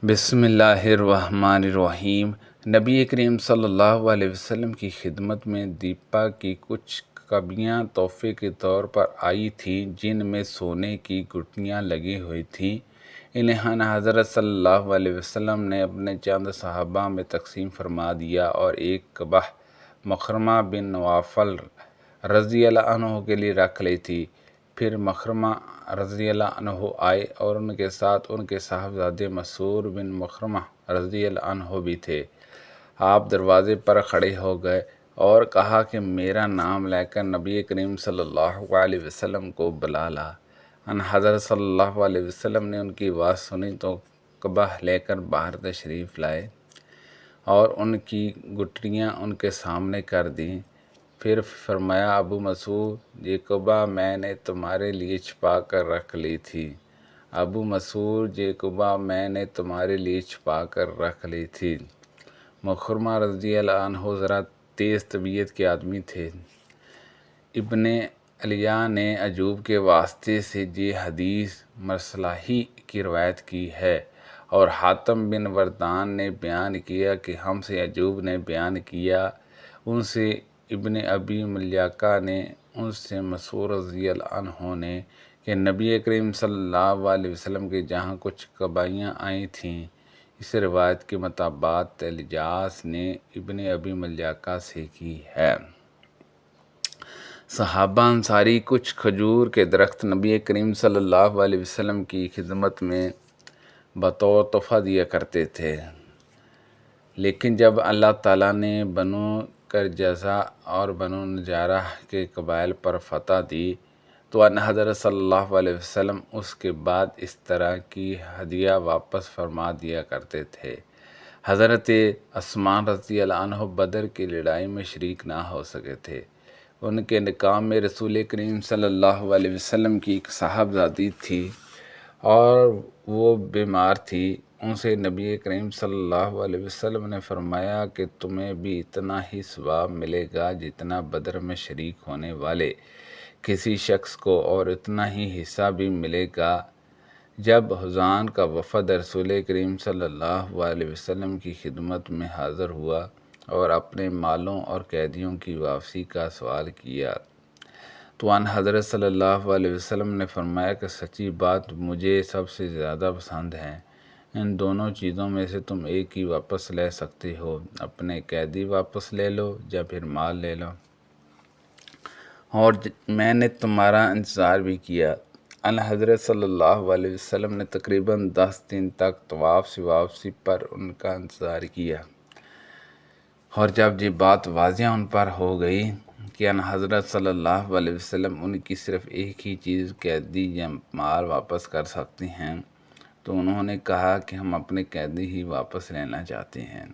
بسم اللہ الرحمن الرحیم۔ نبی کریم صلی اللہ علیہ وسلم کی خدمت میں دیپا کی کچھ کبیاں تحفے کے طور پر آئی تھیں، جن میں سونے کی گٹھیاں لگی ہوئی تھیں۔ انہیں حضرت صلی اللہ علیہ وسلم نے اپنے چند صحابہ میں تقسیم فرما دیا اور ایک کبہ مخرمہ بن نوفل رضی اللہ عنہ کے لیے رکھ لی تھی۔ پھر مخرمہ رضی اللہ عنہ آئے اور ان کے ساتھ ان کے صاحبزادے مسعود بن مخرمہ رضی اللہ عنہ بھی تھے۔ آپ دروازے پر کھڑے ہو گئے اور کہا کہ میرا نام لے کر نبی کریم صلی اللہ علیہ وسلم کو بلا لا۔ حضرت صلی اللہ علیہ وسلم نے ان کی آواز سنی تو کبہ لے کر باہر تشریف لائے اور ان کی گٹھیاں ان کے سامنے کر دیں۔ پھر فرمایا، ابو مسعود، یہ کعبہ میں نے تمہارے لیے چھپا کر رکھ لی تھی۔ ابو مسعود، یہ کعبہ میں نے تمہارے لیے چھپا کر رکھ لی تھی۔ مخرمہ رضی اللہ عنہ ذرا تیز طبیعت کے آدمی تھے۔ ابن علیہ نے ایوب کے واسطے سے یہ حدیث مرسلہ کی روایت کی ہے، اور حاتم بن وردان نے بیان کیا کہ ہم سے ایوب نے بیان کیا، ان سے ابن ابی ملیکہ نے، ان سے مسعود رضی اللہ عنہ نے کہ نبی کریم صلی اللہ علیہ وسلم کے جہاں کچھ کبیاں آئی تھیں۔ اس روایت کے مطابق الیاس نے ابن ابی ملیکہ سے کی ہے۔ صحابہ انصاری کچھ کھجور کے درخت نبی کریم صلی اللہ علیہ وسلم کی خدمت میں بطور تحفہ دیا کرتے تھے، لیکن جب اللہ تعالیٰ نے بنو قریظہ اور بنو نجارہ کے قبائل پر فتح دی تو حضرت صلی اللہ علیہ وسلم اس کے بعد اس طرح کی ہدیہ واپس فرما دیا کرتے تھے۔ حضرت عثمان رضی اللہ عنہ بدر کی لڑائی میں شریک نہ ہو سکے تھے۔ ان کے نکاح میں رسول کریم صلی اللہ علیہ وسلم کی ایک صاحبزادی تھی اور وہ بیمار تھی۔ ان سے نبی کریم صلی اللہ علیہ وسلم نے فرمایا کہ تمہیں بھی اتنا ہی ثواب ملے گا جتنا بدر میں شریک ہونے والے کسی شخص کو، اور اتنا ہی حصہ بھی ملے گا۔ جب حزان کا وفد رسول کریم صلی اللہ علیہ وسلم کی خدمت میں حاضر ہوا اور اپنے مالوں اور قیدیوں کی واپسی کا سوال کیا تو حضرت صلی اللہ علیہ وسلم نے فرمایا کہ سچی بات مجھے سب سے زیادہ پسند ہے۔ ان دونوں چیزوں میں سے تم ایک ہی واپس لے سکتے ہو، اپنے قیدی واپس لے لو یا پھر مال لے لو، اور میں نے تمہارا انتظار بھی کیا۔ حضرت صلی اللہ علیہ وسلم نے تقریباً 10 دن تک طواف سے واپسی پر ان کا انتظار کیا، اور جب یہ بات واضح ان پر ہو گئی کہ حضرت صلی اللہ علیہ وسلم ان کی صرف ایک ہی چیز قیدی یا مال واپس کر سکتے ہیں تو انہوں نے کہا کہ ہم اپنے قیدی ہی واپس لینا چاہتے ہیں۔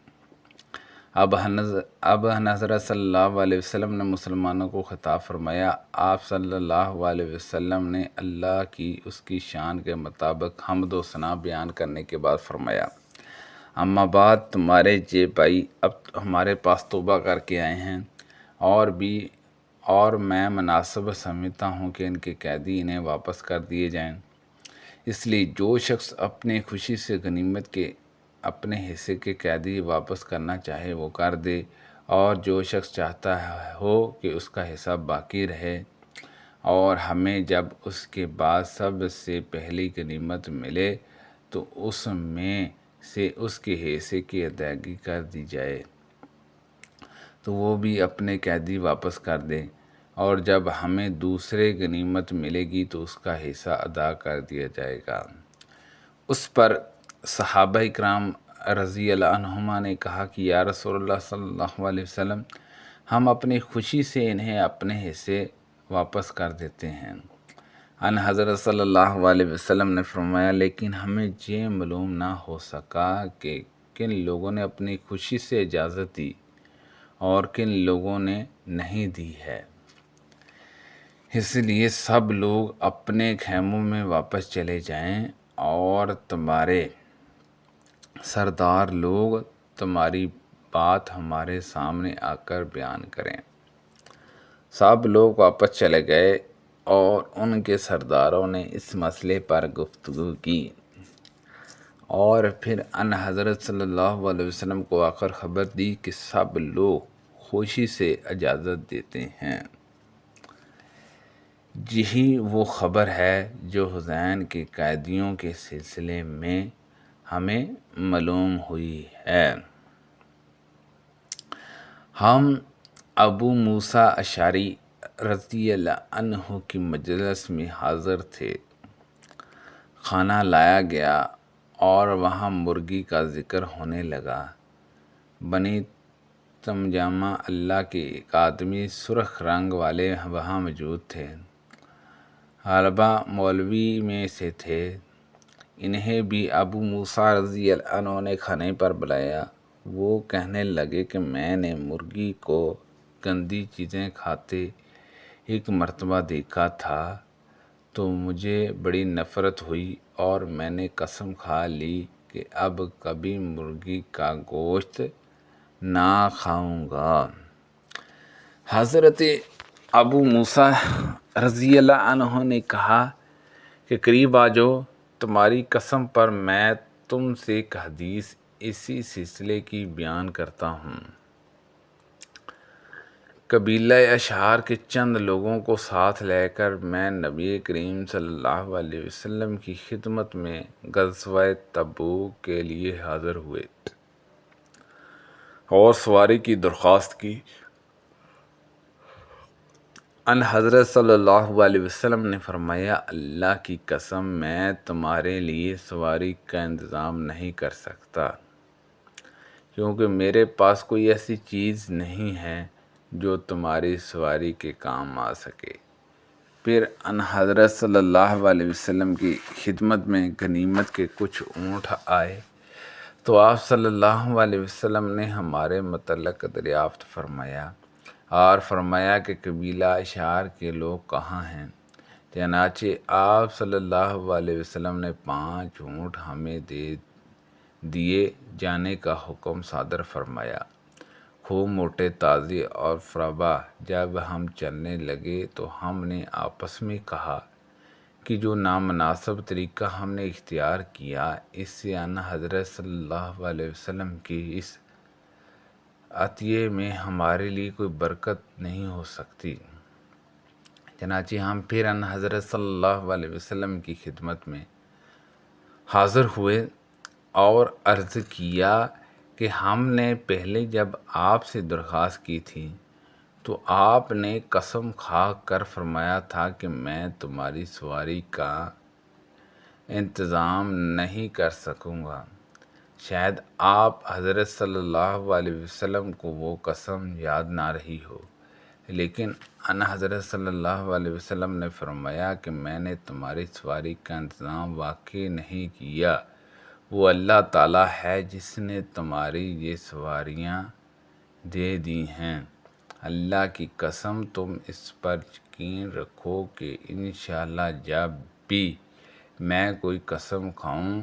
اب حضرت صلی اللہ علیہ وسلم نے مسلمانوں کو خطاب فرمایا۔ آپ صلی اللہ علیہ وسلم نے اللہ کی اس کی شان کے مطابق حمد و ثنا بیان کرنے کے بعد فرمایا، اما بعد، تمہارے یہ بھائی اب ہمارے پاس توبہ کر کے آئے ہیں، اور میں مناسب سمجھتا ہوں کہ ان کے قیدی انہیں واپس کر دیے جائیں۔ اس لیے جو شخص اپنی خوشی سے غنیمت کے اپنے حصے کے قیدی واپس کرنا چاہے وہ کر دے، اور جو شخص چاہتا ہو کہ اس کا حصہ باقی رہے اور ہمیں جب اس کے بعد سب سے پہلی غنیمت ملے تو اس میں سے اس کے حصے کی ادائیگی کر دی جائے تو وہ بھی اپنے قیدی واپس کر دے، اور جب ہمیں دوسرے غنیمت ملے گی تو اس کا حصہ ادا کر دیا جائے گا۔ اس پر صحابہ اکرام رضی اللہ عنہما نے کہا کہ یا رسول اللہ صلی اللہ علیہ وسلم، ہم اپنی خوشی سے انہیں اپنے حصے واپس کر دیتے ہیں۔ حضرت صلی اللہ علیہ وسلم نے فرمایا، لیکن ہمیں یہ معلوم نہ ہو سکا کہ کن لوگوں نے اپنی خوشی سے اجازت دی اور کن لوگوں نے نہیں دی ہے، اس لیے سب لوگ اپنے خیموں میں واپس چلے جائیں اور تمہارے سردار لوگ تمہاری بات ہمارے سامنے آ کر بیان کریں۔ سب لوگ واپس چلے گئے اور ان کے سرداروں نے اس مسئلے پر گفتگو کی اور پھر ان حضرت صلی اللہ علیہ وسلم کو آ کر خبر دی کہ سب لوگ خوشی سے اجازت دیتے ہیں۔ یہی وہ خبر ہے جو حسین کے قیدیوں کے سلسلے میں ہمیں معلوم ہوئی ہے۔ ہم ابو موسیٰ اشعری رضی اللہ عنہ کی مجلس میں حاضر تھے۔ کھانا لایا گیا اور وہاں مرغی کا ذکر ہونے لگا۔ بنی تمجامہ اللہ کے ایک آدمی سرخ رنگ والے وہاں موجود تھے۔ غالباً مولوی میں سے تھے۔ انہیں بھی ابو موسیٰ رضی اللہ عنہ نے کھانے پر بلایا۔ وہ کہنے لگے کہ میں نے مرغی کو گندی چیزیں کھاتے ایک مرتبہ دیکھا تھا تو مجھے بڑی نفرت ہوئی اور میں نے قسم کھا لی کہ اب کبھی مرغی کا گوشت نہ کھاؤں گا۔ حضرت ابو موسیٰ رضی اللہ عنہ نے کہا کہ قریب آ جاؤ، تمہاری قسم پر میں تم سے ایک حدیث اسی سلسلے کی بیان کرتا ہوں۔ قبیلہ اشعار کے چند لوگوں کو ساتھ لے کر میں نبی کریم صلی اللہ علیہ وسلم کی خدمت میں غزوہ تبوک کے لیے حاضر ہوئے اور سواری کی درخواست کی۔ ان حضرت صلی اللہ علیہ وسلم نے فرمایا، اللہ کی قسم میں تمہارے لیے سواری کا انتظام نہیں کر سکتا، کیونکہ میرے پاس کوئی ایسی چیز نہیں ہے جو تمہاری سواری کے کام آ سکے۔ پھر ان حضرت صلی اللہ علیہ وسلم کی خدمت میں غنیمت کے کچھ اونٹ آئے تو آپ صلی اللہ علیہ وسلم نے ہمارے متعلق دریافت فرمایا اور فرمایا کہ قبیلہ اشعار کے لوگ کہاں ہیں؟ چنانچہ آپ صلی اللہ علیہ وسلم نے 5 اونٹ ہمیں دیے جانے کا حکم صادر فرمایا۔ خوب موٹے، تازے اور فربا جب ہم چلنے لگے تو ہم نے آپس میں کہا کہ جو نامناسب طریقہ ہم نے اختیار کیا، اس سے ان حضرت صلی اللہ علیہ وسلم کی اس عطیے میں ہمارے لیے کوئی برکت نہیں ہو سکتی۔ چنانچہ ہم پھر ان حضرت صلی اللہ علیہ وسلم کی خدمت میں حاضر ہوئے اور عرض کیا کہ ہم نے پہلے جب آپ سے درخواست کی تھی تو آپ نے قسم کھا کر فرمایا تھا کہ میں تمہاری سواری کا انتظام نہیں کر سکوں گا۔ شاید آپ حضرت صلی اللہ علیہ وسلم کو وہ قسم یاد نہ رہی ہو، لیکن ان حضرت صلی اللہ علیہ وسلم نے فرمایا کہ میں نے تمہاری سواری کا انتظام واقعی نہیں کیا۔ وہ اللہ تعالیٰ ہے جس نے تمہاری یہ سواریاں دے دی ہیں۔ اللہ کی قسم تم اس پر یقین رکھو کہ انشاءاللہ جب بھی میں کوئی قسم کھاؤں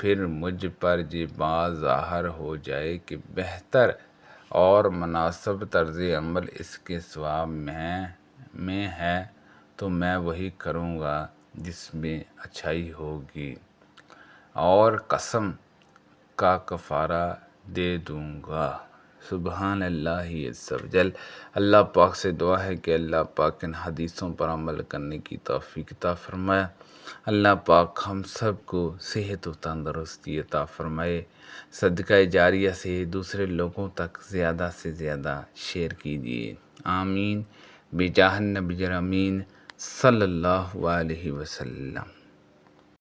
پھر مجھ پر یہ بات ظاہر ہو جائے کہ بہتر اور مناسب طرز عمل اس کے سوا میں ہے تو میں وہی کروں گا جس میں اچھائی ہوگی اور قسم کا کفارہ دے دوں گا۔ سبحان اللہ عز و جل۔ اللہ پاک سے دعا ہے کہ اللہ پاک ان حدیثوں پر عمل کرنے کی توفیق عطا فرمائے۔ اللہ پاک ہم سب کو صحت و تندرستی عطا فرمائے۔ صدقہ جاریہ سے دوسرے لوگوں تک زیادہ سے زیادہ شیئر کیجیے۔ آمین بجاہ النبی الامین صلی اللہ علیہ وسلم۔